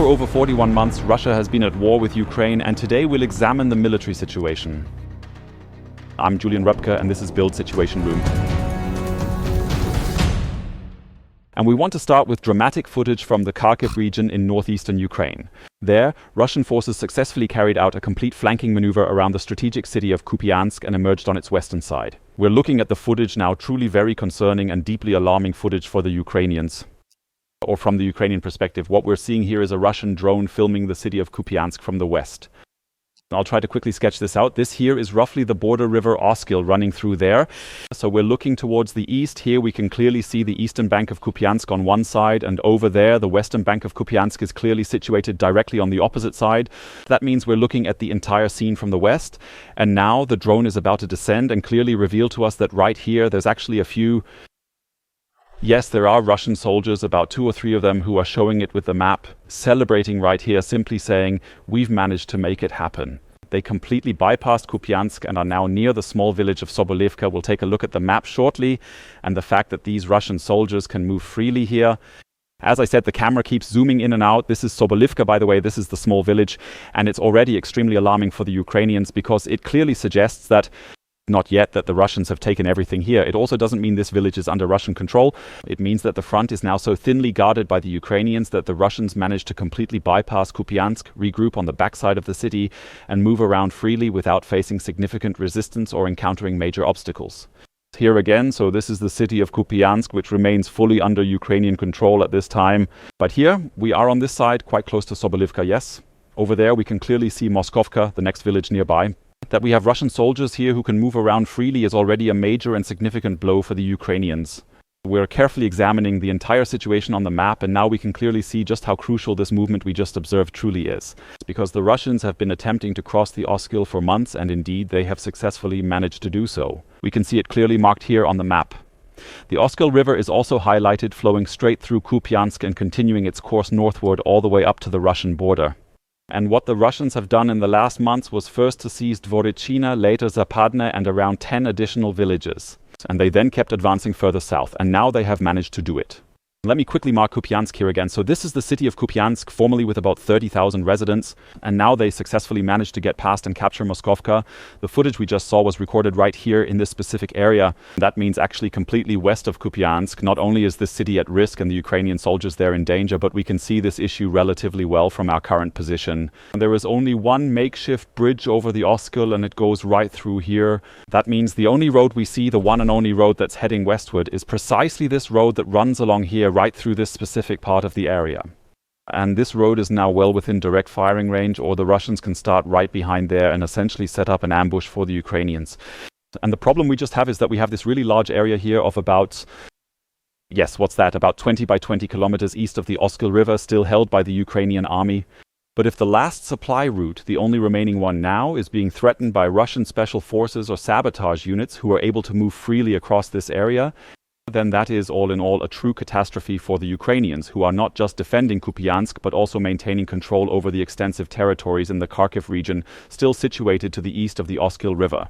for over 41 months, Russia has been at war with Ukraine, and today we'll examine the military situation. I'm Julian Röpke, and this is Build Situation Room. And we want to start with dramatic footage from the Kharkiv region in northeastern Ukraine. There, Russian forces successfully carried out a complete flanking maneuver around the strategic city of Kupiansk and emerged on its western side. We're looking at the footage now, truly very concerning and deeply alarming footage for the Ukrainians. Or from the Ukrainian perspective, what we're seeing here is a Russian drone filming the city of Kupiansk from the west. I'll try to quickly sketch this out. This here is roughly the border river Oskil running through there. So we're looking towards the east. Here we can clearly see the eastern bank of Kupiansk on one side, and over there the western bank of Kupiansk is clearly situated directly on the opposite side. That means we're looking at the entire scene from the west. And now the drone is about to descend and clearly reveal to us that right here there's actually a few... Yes, there are Russian soldiers, about 2 or 3 of them, who are showing it with the map, celebrating right here, simply saying, we've managed to make it happen. They completely bypassed Kupiansk and are now near the small village of Sobolivka. We'll take a look at the map shortly, and the fact that these Russian soldiers can move freely here. As I said, the camera keeps zooming in and out. This is Sobolivka, by the way, this is the small village, and it's already extremely alarming for the Ukrainians because it clearly suggests that not yet that the Russians have taken everything here. It also doesn't mean this village is under Russian control. It means that the front is now so thinly guarded by the Ukrainians that the Russians managed to completely bypass Kupiansk, regroup on the backside of the city, and move around freely without facing significant resistance or encountering major obstacles. Here again, so this is the city of Kupiansk, which remains fully under Ukrainian control at this time. But here, we are on this side, quite close to Sobolivka, yes. Over there, we can clearly see Moskovka, the next village nearby. That we have Russian soldiers here who can move around freely is already a major and significant blow for the Ukrainians. We're carefully examining the entire situation on the map, and now we can clearly see just how crucial this movement we just observed truly is. It's because the Russians have been attempting to cross the Oskil for months, and indeed they have successfully managed to do so. We can see it clearly marked here on the map. The Oskil River is also highlighted, flowing straight through Kupiansk and continuing its course northward all the way up to the Russian border. And what the Russians have done in the last months was first to seize Dvorichina, later Zapadne, and around 10 additional villages. And they then kept advancing further south, and now they have managed to do it. Let me quickly mark Kupiansk here again. So this is the city of Kupiansk, formerly with about 30,000 residents, and now they successfully managed to get past and capture Moskovka. The footage we just saw was recorded right here in this specific area. That means actually completely west of Kupiansk. Not only is this city at risk and the Ukrainian soldiers there in danger, but we can see this issue relatively well from our current position. There is only one makeshift bridge over the Oskil, and it goes right through here. That means the only road we see, the one and only road that's heading westward, is precisely this road that runs along here, right through this specific part of the area. And this road is now well within direct firing range, or the Russians can start right behind there and essentially set up an ambush for the Ukrainians. And the problem we just have is that we have this really large area here of about, yes, what's that, about 20 by 20 kilometers east of the Oskil River, still held by the Ukrainian army. But if the last supply route, the only remaining one now, is being threatened by Russian special forces or sabotage units who are able to move freely across this area, then that is all in all a true catastrophe for the Ukrainians, who are not just defending Kupiansk but also maintaining control over the extensive territories in the Kharkiv region, still situated to the east of the Oskil River.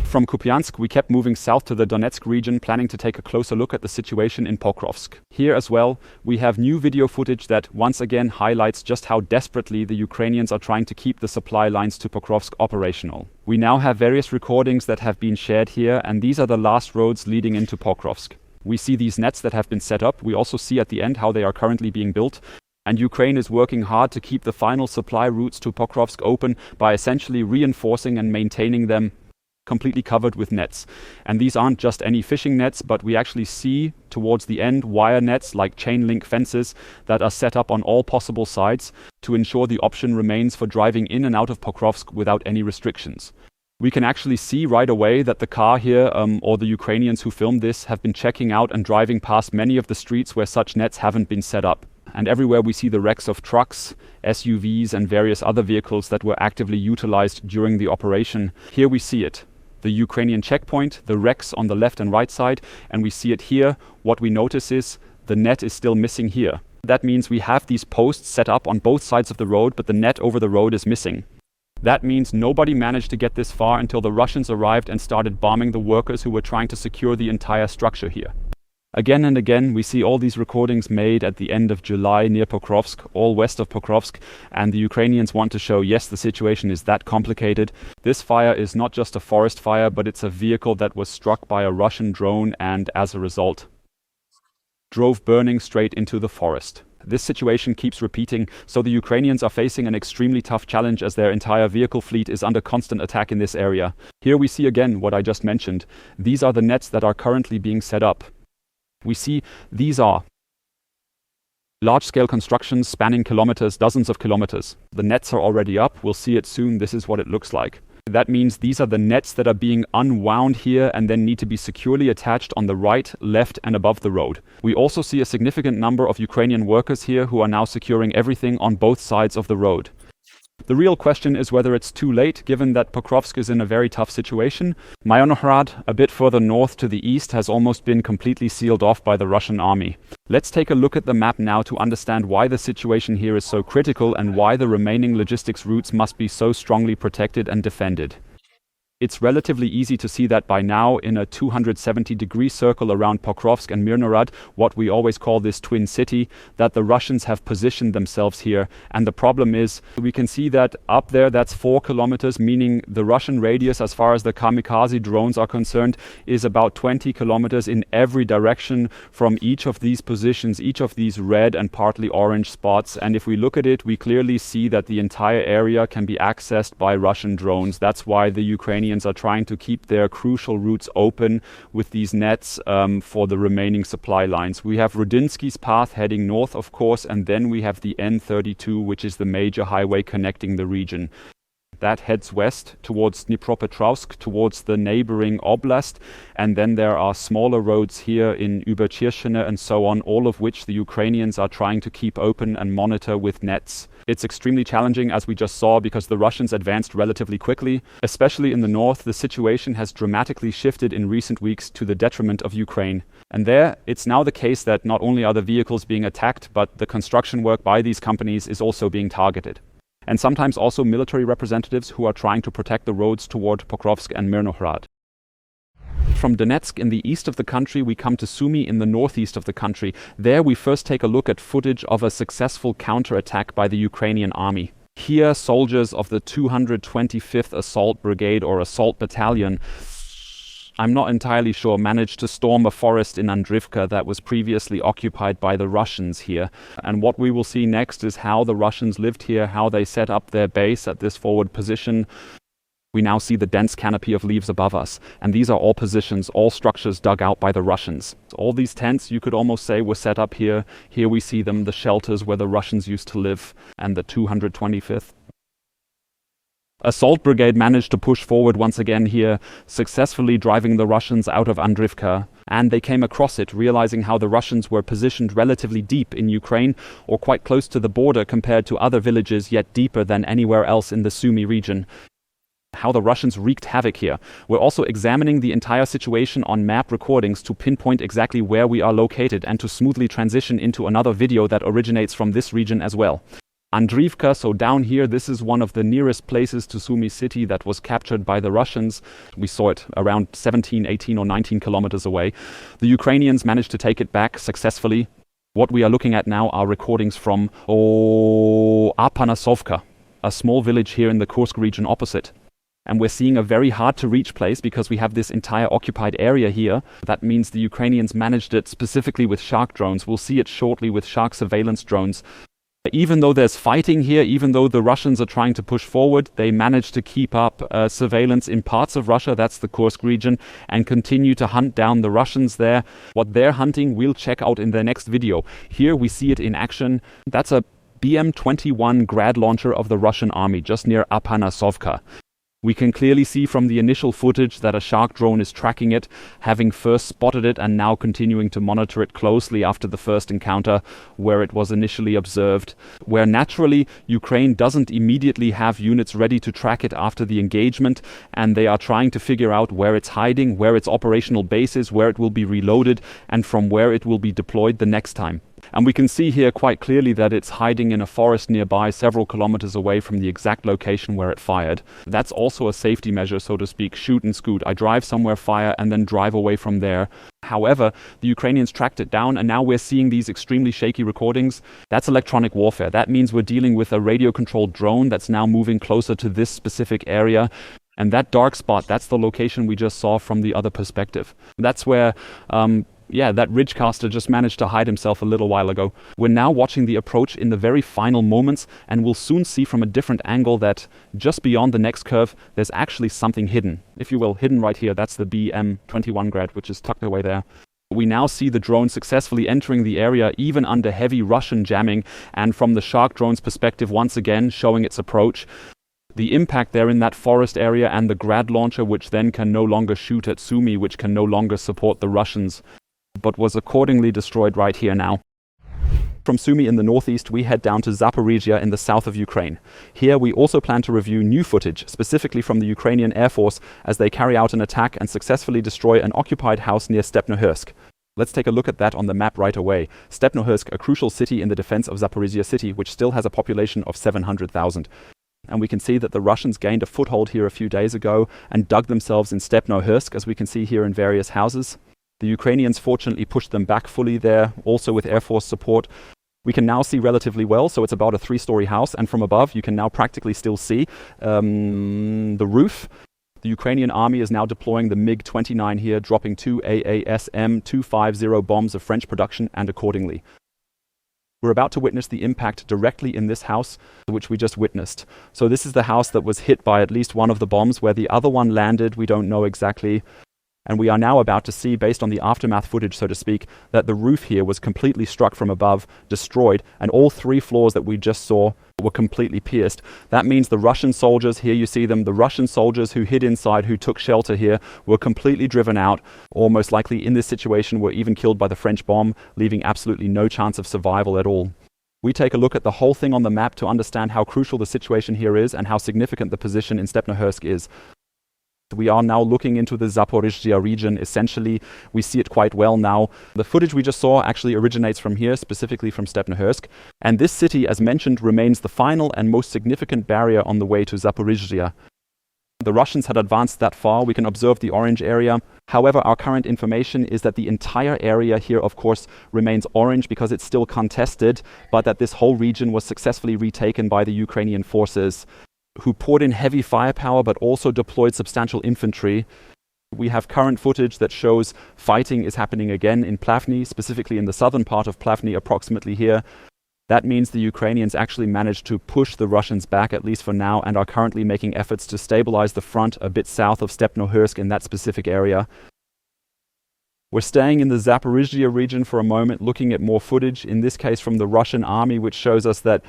From Kupiansk, we kept moving south to the Donetsk region, planning to take a closer look at the situation in Pokrovsk. Here as well, we have new video footage that once again highlights just how desperately the Ukrainians are trying to keep the supply lines to Pokrovsk operational. We now have various recordings that have been shared here, and these are the last roads leading into Pokrovsk. We see these nets that have been set up. We also see at the end how they are currently being built. And Ukraine is working hard to keep the final supply routes to Pokrovsk open by essentially reinforcing and maintaining them completely covered with nets. And these aren't just any fishing nets, but we actually see towards the end wire nets like chain link fences that are set up on all possible sides to ensure the option remains for driving in and out of Pokrovsk without any restrictions. We can actually see right away that the car here, or the Ukrainians who filmed this, have been checking out and driving past many of the streets where such nets haven't been set up. And everywhere we see the wrecks of trucks, SUVs and various other vehicles that were actively utilized during the operation. Here we see it. The Ukrainian checkpoint, the wrecks on the left and right side, and we see it here. What we notice is the net is still missing here. That means we have these posts set up on both sides of the road, but the net over the road is missing. That means nobody managed to get this far until the Russians arrived and started bombing the workers who were trying to secure the entire structure here. Again and again, we see all these recordings made at the end of July near Pokrovsk, all west of Pokrovsk, and the Ukrainians want to show, yes, the situation is that complicated. This fire is not just a forest fire, but it's a vehicle that was struck by a Russian drone and, as a result, drove burning straight into the forest. This situation keeps repeating, so the Ukrainians are facing an extremely tough challenge as their entire vehicle fleet is under constant attack in this area. Here we see again what I just mentioned. These are the nets that are currently being set up. We see these are large-scale constructions spanning kilometers, dozens of kilometers. The nets are already up. We'll see it soon. This is what it looks like. That means these are the nets that are being unwound here and then need to be securely attached on the right, left, and above the road. We also see a significant number of Ukrainian workers here who are now securing everything on both sides of the road. The real question is whether it's too late, given that Pokrovsk is in a very tough situation. Myrnohrad, a bit further north to the east, has almost been completely sealed off by the Russian army. Let's take a look at the map now to understand why the situation here is so critical and why the remaining logistics routes must be so strongly protected and defended. It's relatively easy to see that by now in a 270-degree circle around Pokrovsk and Myrnohrad, what we always call this twin city, that the Russians have positioned themselves here. And the problem is, we can see that up there, that's 4 kilometers, meaning the Russian radius, as far as the kamikaze drones are concerned, is about 20 kilometers in every direction from each of these positions, each of these red and partly orange spots. And if we look at it, we clearly see that the entire area can be accessed by Russian drones. That's why the Ukrainians are trying to keep their crucial routes open with these nets for the remaining supply lines. We have Rudinsky's path heading north, of course, and then we have the N32, which is the major highway connecting the region. That heads west towards Dnipropetrovsk, towards the neighboring oblast, and then there are smaller roads here in Überchirchene and so on, all of which the Ukrainians are trying to keep open and monitor with nets. It's extremely challenging, as we just saw, because the Russians advanced relatively quickly. Especially in the north, the situation has dramatically shifted in recent weeks to the detriment of Ukraine. And there, it's now the case that not only are the vehicles being attacked, but the construction work by these companies is also being targeted. And sometimes also military representatives who are trying to protect the roads toward Pokrovsk and Myrnohrad. From Donetsk in the east of the country, we come to Sumy in the northeast of the country. There we first take a look at footage of a successful counterattack by the Ukrainian army. Here, soldiers of the 225th Assault Brigade or Assault Battalion, I'm not entirely sure, managed to storm a forest in Andrivka that was previously occupied by the Russians here. And what we will see next is how the Russians lived here, how they set up their base at this forward position. We now see the dense canopy of leaves above us, and these are all positions, all structures dug out by the Russians. All these tents, you could almost say, were set up here. Here we see them, the shelters where the Russians used to live, and the 225th Assault Brigade managed to push forward once again here, successfully driving the Russians out of Andrivka. And they came across it, realizing how the Russians were positioned relatively deep in Ukraine, or quite close to the border compared to other villages, yet deeper than anywhere else in the Sumy region. How the Russians wreaked havoc here. We're also examining the entire situation on map recordings to pinpoint exactly where we are located and to smoothly transition into another video that originates from this region as well. Andrivka, so down here, this is one of the nearest places to Sumy city that was captured by the Russians. We saw it around 17, 18 or 19 kilometers away. The Ukrainians managed to take it back successfully. What we are looking at now are recordings from Apanasovka, a small village here in the Kursk region opposite. And we're seeing a very hard to reach place because we have this entire occupied area here. That means the Ukrainians managed it specifically with shark drones. We'll see it shortly with shark surveillance drones. Even though there's fighting here, even though the Russians are trying to push forward, they managed to keep up surveillance in parts of Russia, that's the Kursk region, and continue to hunt down the Russians there. What they're hunting, we'll check out in their next video. Here we see it in action. That's a BM-21 Grad launcher of the Russian army, just near Apanasovka. We can clearly see from the initial footage that a shark drone is tracking it, having first spotted it and now continuing to monitor it closely after the first encounter where it was initially observed, where naturally Ukraine doesn't immediately have units ready to track it after the engagement, and they are trying to figure out where it's hiding, where its operational base is, where it will be reloaded, and from where it will be deployed the next time. And we can see here quite clearly that it's hiding in a forest nearby, several kilometers away from the exact location where it fired. That's also a safety measure, so to speak, shoot and scoot. I drive somewhere, fire, and then drive away from there. However, the Ukrainians tracked it down, and now we're seeing these extremely shaky recordings. That's electronic warfare. That means we're dealing with a radio-controlled drone that's now moving closer to this specific area. And that dark spot, that's the location we just saw from the other perspective. That's where that Ridgecaster just managed to hide himself a little while ago. We're now watching the approach in the very final moments, and we'll soon see from a different angle that just beyond the next curve, there's actually something hidden. If you will, hidden right here. That's the BM-21 Grad, which is tucked away there. We now see the drone successfully entering the area, even under heavy Russian jamming, and from the Shark drone's perspective, once again, showing its approach. The impact there in that forest area and the Grad launcher, which then can no longer shoot at Sumy, which can no longer support the Russians, but was accordingly destroyed right here now. From Sumy in the northeast, we head down to Zaporizhia in the south of Ukraine. Here we also plan to review new footage, specifically from the Ukrainian Air Force, as they carry out an attack and successfully destroy an occupied house near Stepnohursk. Let's take a look at that on the map right away. Stepnohursk, a crucial city in the defense of Zaporizhia city, which still has a population of 700,000. And we can see that the Russians gained a foothold here a few days ago and dug themselves in Stepnohursk, as we can see here in various houses. The Ukrainians fortunately pushed them back fully there, also with Air Force support. We can now see relatively well, so it's about a 3-story house, and from above you can now practically still see the roof. The Ukrainian army is now deploying the MiG-29 here, dropping 2 AASM-250 bombs of French production, and accordingly. We're about to witness the impact directly in this house, which we just witnessed. So this is the house that was hit by at least one of the bombs. Where the other one landed, we don't know exactly. And we are now about to see, based on the aftermath footage, so to speak, that the roof here was completely struck from above, destroyed, and all 3 floors that we just saw were completely pierced. That means the Russian soldiers, here you see them, the Russian soldiers who hid inside, who took shelter here, were completely driven out, or most likely in this situation were even killed by the French bomb, leaving absolutely no chance of survival at all. We take a look at the whole thing on the map to understand how crucial the situation here is and how significant the position in Stepnohursk is. We are now looking into the Zaporizhia region. Essentially, we see it quite well now. The footage we just saw actually originates from here, specifically from Stepnohursk. And this city, as mentioned, remains the final and most significant barrier on the way to Zaporizhia. The Russians had advanced that far. We can observe the orange area. However, our current information is that the entire area here, of course, remains orange because it's still contested, but that this whole region was successfully retaken by the Ukrainian forces, who poured in heavy firepower but also deployed substantial infantry. We have current footage that shows fighting is happening again in Plavny, specifically in the southern part of Plavny, approximately here. That means the Ukrainians actually managed to push the Russians back, at least for now, and are currently making efforts to stabilize the front a bit south of Stepnohursk in that specific area. We're staying in the Zaporizhia region for a moment, looking at more footage, in this case from the Russian army, which shows us that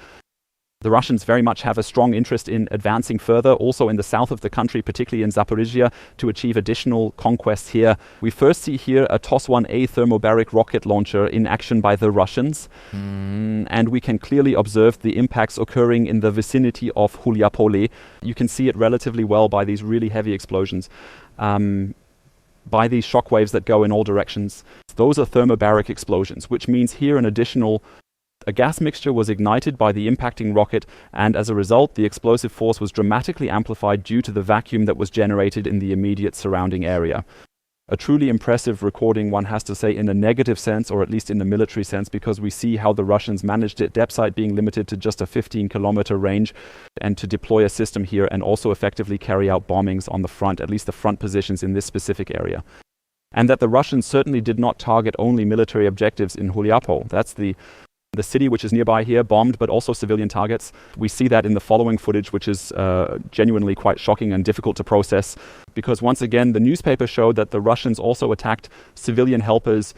the Russians very much have a strong interest in advancing further, also in the south of the country, particularly in Zaporizhia, to achieve additional conquests here. We first see here a TOS-1A thermobaric rocket launcher in action by the Russians. And we can clearly observe the impacts occurring in the vicinity of Huliapole. You can see it relatively well by these really heavy explosions, by these shockwaves that go in all directions. Those are thermobaric explosions, which means here a gas mixture was ignited by the impacting rocket, and as a result, the explosive force was dramatically amplified due to the vacuum that was generated in the immediate surrounding area. A truly impressive recording, one has to say, in a negative sense, or at least in the military sense, because we see how the Russians managed it, depth sight being limited to just a 15-kilometer range, and to deploy a system here and also effectively carry out bombings on the front, at least the front positions in this specific area. And that the Russians certainly did not target only military objectives in Huliapole. That's the city which is nearby here, bombed, but also civilian targets. We see that in the following footage, which is genuinely quite shocking and difficult to process, because once again, the newspaper showed that the Russians also attacked civilian helpers.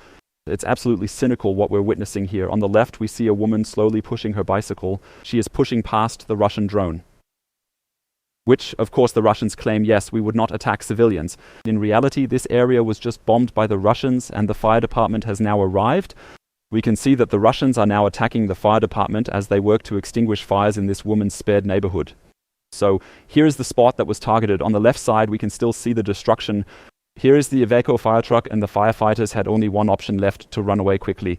It's absolutely cynical what we're witnessing here. On the left, we see a woman slowly pushing her bicycle. She is pushing past the Russian drone, which, of course, the Russians claim, yes, we would not attack civilians. In reality, this area was just bombed by the Russians, and the fire department has now arrived. We can see that the Russians are now attacking the fire department as they work to extinguish fires in this woman's spared neighborhood. So here is the spot that was targeted. On the left side, we can still see the destruction. Here is the Iveco fire truck, and the firefighters had only one option left: to run away quickly.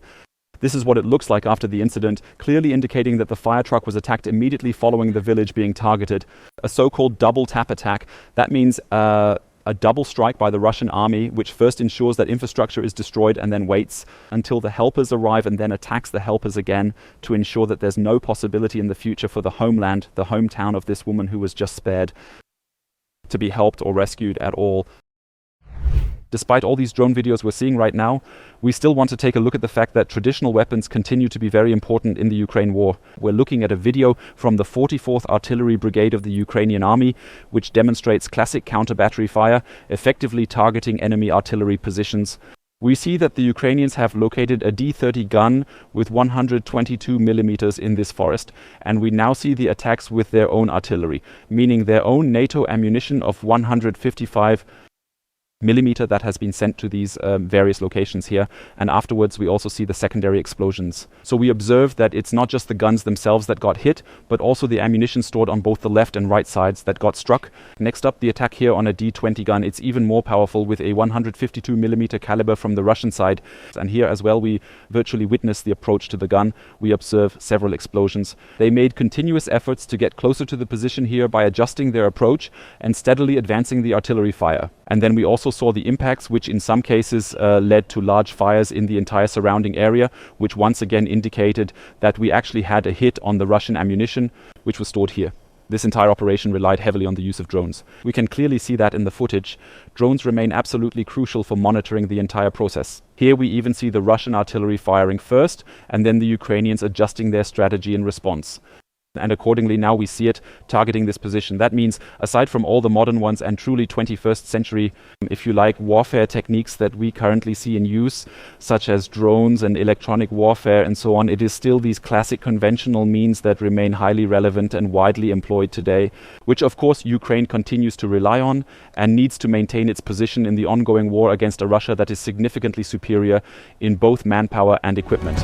This is what it looks like after the incident, clearly indicating that the fire truck was attacked immediately following the village being targeted. A so-called double tap attack. That means a double strike by the Russian army, which first ensures that infrastructure is destroyed and then waits until the helpers arrive and then attacks the helpers again to ensure that there's no possibility in the future for the homeland, the hometown of this woman who was just spared, to be helped or rescued at all. Despite all these drone videos we're seeing right now, we still want to take a look at the fact that traditional weapons continue to be very important in the Ukraine war. We're looking at a video from the 44th Artillery Brigade of the Ukrainian Army, which demonstrates classic counter-battery fire, effectively targeting enemy artillery positions. We see that the Ukrainians have located a D-30 gun with 122 millimeters in this forest, and we now see the attacks with their own artillery, meaning their own NATO ammunition of 155 millimeter that has been sent to these various locations here, and afterwards we also see the secondary explosions. So we observe that it's not just the guns themselves that got hit, but also the ammunition stored on both the left and right sides that got struck. Next up, the attack here on a D-20 gun. It's even more powerful with a 152 millimeter caliber from the Russian side, and here as well we virtually witness the approach to the gun. We observe several explosions. They made continuous efforts to get closer to the position here by adjusting their approach and steadily advancing the artillery fire. And then we also saw the impacts, which in some cases led to large fires in the entire surrounding area, which once again indicated that we actually had a hit on the Russian ammunition, which was stored here. This entire operation relied heavily on the use of drones. We can clearly see that in the footage. Drones remain absolutely crucial for monitoring the entire process. Here we even see the Russian artillery firing first, and then the Ukrainians adjusting their strategy in response. And accordingly now we see it targeting this position. That means, aside from all the modern ones and truly 21st century, if you like, warfare techniques that we currently see in use, such as drones and electronic warfare and so on, it is still these classic conventional means that remain highly relevant and widely employed today, which of course Ukraine continues to rely on and needs to maintain its position in the ongoing war against a Russia that is significantly superior in both manpower and equipment.